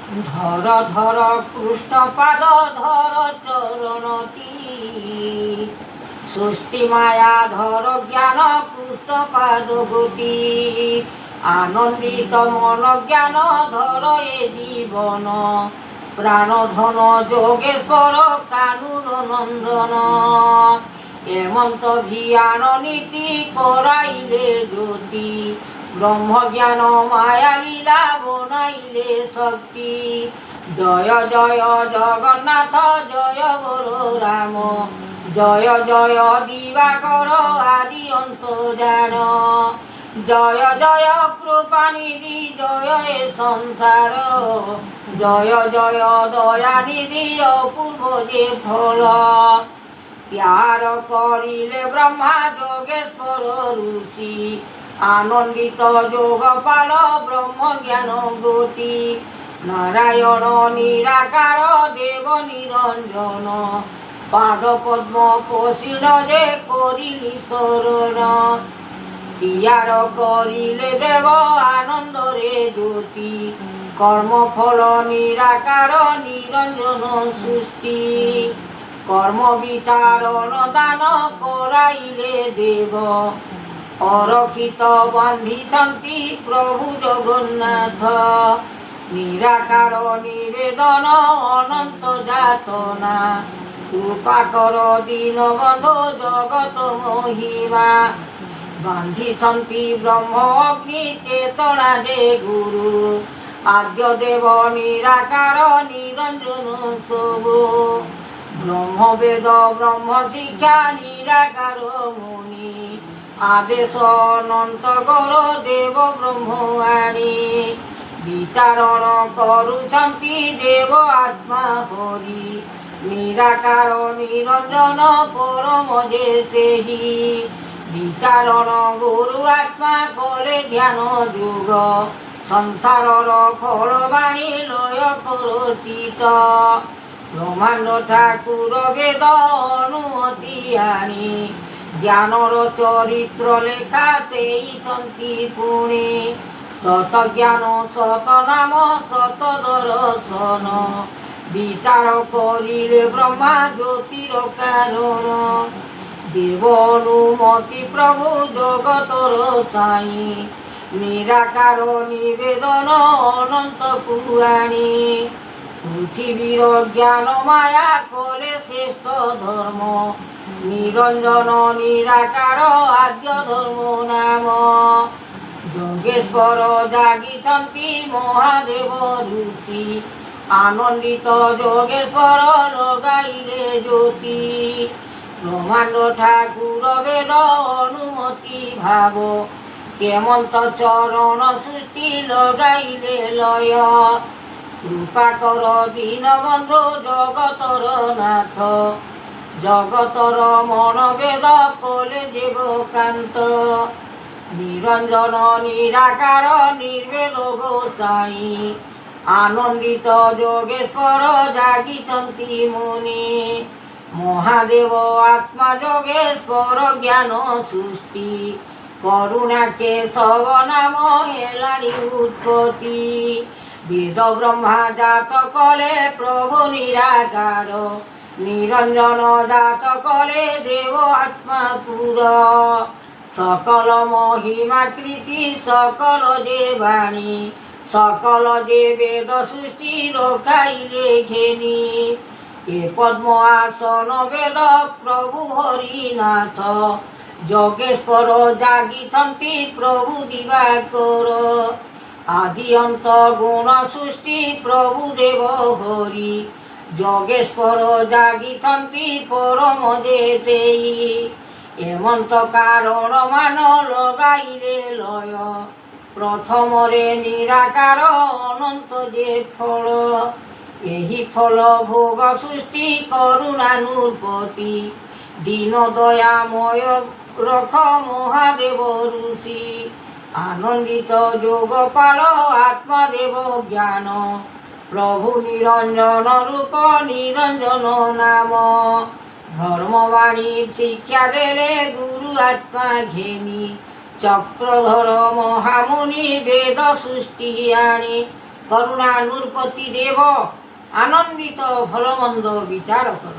ধর ধর কৃষ্ণ পাদ ধর চরণটি, সৃষ্টি মায়া ধর জ্ঞান কৃষ্ণ পাদ গতি, আনন্দিত মন জ্ঞান ধর এ জীবন, প্রাণ ধন যোগেশ্বর কানুর নন্দন, হেমন্ত ধিয়ান নীতি করাইলে জ্যোতি, ব্রহ্ম জ্ঞান মায়া লীলা বনাইলে শক্তি, জয় জয় জগন্নাথ জয় বল রাম, জয় জয় দিবাকর আদি অন্ত জান, জয় জয় কৃপানিধি জয় এ সংসার, জয় জয় দয়ানিধি অপূর্ব যে ফল, ত্যাগ করিলে ব্রহ্মা যোগেশ্বর ঋষি, আনন্দিত যোগপাল ব্রহ্ম জ্ঞান গতি, নারায়ণ নিরাকার দেব নিরঞ্জন, পাদ পদ্ম পশিল যে করিলি শরণ, তিয়ার করিলে দেব আনন্দরে জ্যোতি, কর্মফল নিরাকার নিরঞ্জন সৃষ্টি, কর্ম বিচারণ দান করাইলে দেব, অরক্ষিত বান্ধিছন্তি প্রভু জগন্নাথ, নিরাকার নিবেদন অনন্ত যাতনা, কৃপা কর দীনবন্ধু জগত মহিমা, বান্ধিছন্তি ব্রহ্ম অগ্নি চেতনা যে গুরু, আদ্য দেব নিরাকার নিরঞ্জন সবু, ব্রহ্মবেদ ব্রহ্ম শিক্ষা নিরাকার মুনি, আদেশ অনন্ত গর দেব ব্রহ্মাণী, বিচারণ করুছন্তি দেব আত্মা হরি, নিরাকার নিরঞ্জন পরম যে সেহি, বিচারণ গুরু আত্মা কলে ধ্যান যুগ, সংসারর ফল বাণী লয় করচিত, ব্রহ্মাণ্ড ঠাকুর বেদ অনুমতি আনি, জ্ঞানর চরিত্র লেখা তেইছন্তি পুণে, শত জ্ঞান শত নাম শত দর্শন, বিচার করিলে ব্রহ্মা জ্যোতির কারণ, দেব অনুমতি প্রভু জগতর সাই, নিরাকার নিবেদন অনন্ত পুরাণী, পৃথিবীর জ্ঞান মায়া কলে শ্রেষ্ঠ ধর্ম, নিরঞ্জন নিরাকার আদ্য ধর্ম নাম, যোগেশ্বর জাগিছন্তি মহাদেব ঋষি, আনন্দিত যোগেশ্বর লগাইলে জ্যোতি, ব্রহ্মাণ্ড ঠাকুর বেদ অনুমতি ভাব, হেমন্ত চরণ সৃষ্টি লগাইলে লয়, কৃপা কর দীনবন্ধু জগতর নাথ, জগতর মন বেদ কলে দেব কান্ত, নিরঞ্জন নিরাকার নির্বেদ গোসাই, আনন্দিত যোগেশ্বর জাগিছন্তি মুনি, মহাদেব আত্মা যোগেশ্বর জ্ঞান সৃষ্টি, করুণাকে সব নাম হেলানি উৎপত্তি, বেদ ব্রহ্মা জাত কলে প্রভু নিরাকার, নিরঞ্জন জাত কলে দেব আত্মা পুর, সকল মহিমা কৃতি সকল যে বাণী, সকল যে বেদ সৃষ্টি রখাইলে ঘেনি, এ পদ্ম আসন বেদ প্রভু হরিনাথ, যোগেশ্বর জাগিছন্তি প্রভু দিবাকর, আদি অন্ত গুণ সৃষ্টি প্রভু দেব হরি, যোগেশ্বর জাগিছন্তি পরম যেতেই, হেমন্ত কারণ মান লগাইলে লয়, প্রথমরে নিরাকার অনন্ত যে ফল, ଏହି ଫଳ ଭୋଗ ସୃଷ୍ଟି କରୁଣାନୁପତି, ଦୀନ ଦୟାମୟ ରଖ ମହାଦେବ ଋଷି, ଆନନ୍ଦିତ ଯୋଗପାଳ ଆତ୍ମଦେବ ଜ୍ଞାନ, ପ୍ରଭୁ ନିରଞ୍ଜନ ରୂପ ନିରଞ୍ଜନ ନାମ, ধর্মবাণী শিক্ষা দেলে গুরু আত্মা ঘেনি, চক্রধর মহামুনি বেদ সৃষ্টি আনি, করুণা নৃপতি দেব আনন্দিত ভলমন্দ বিচার কর।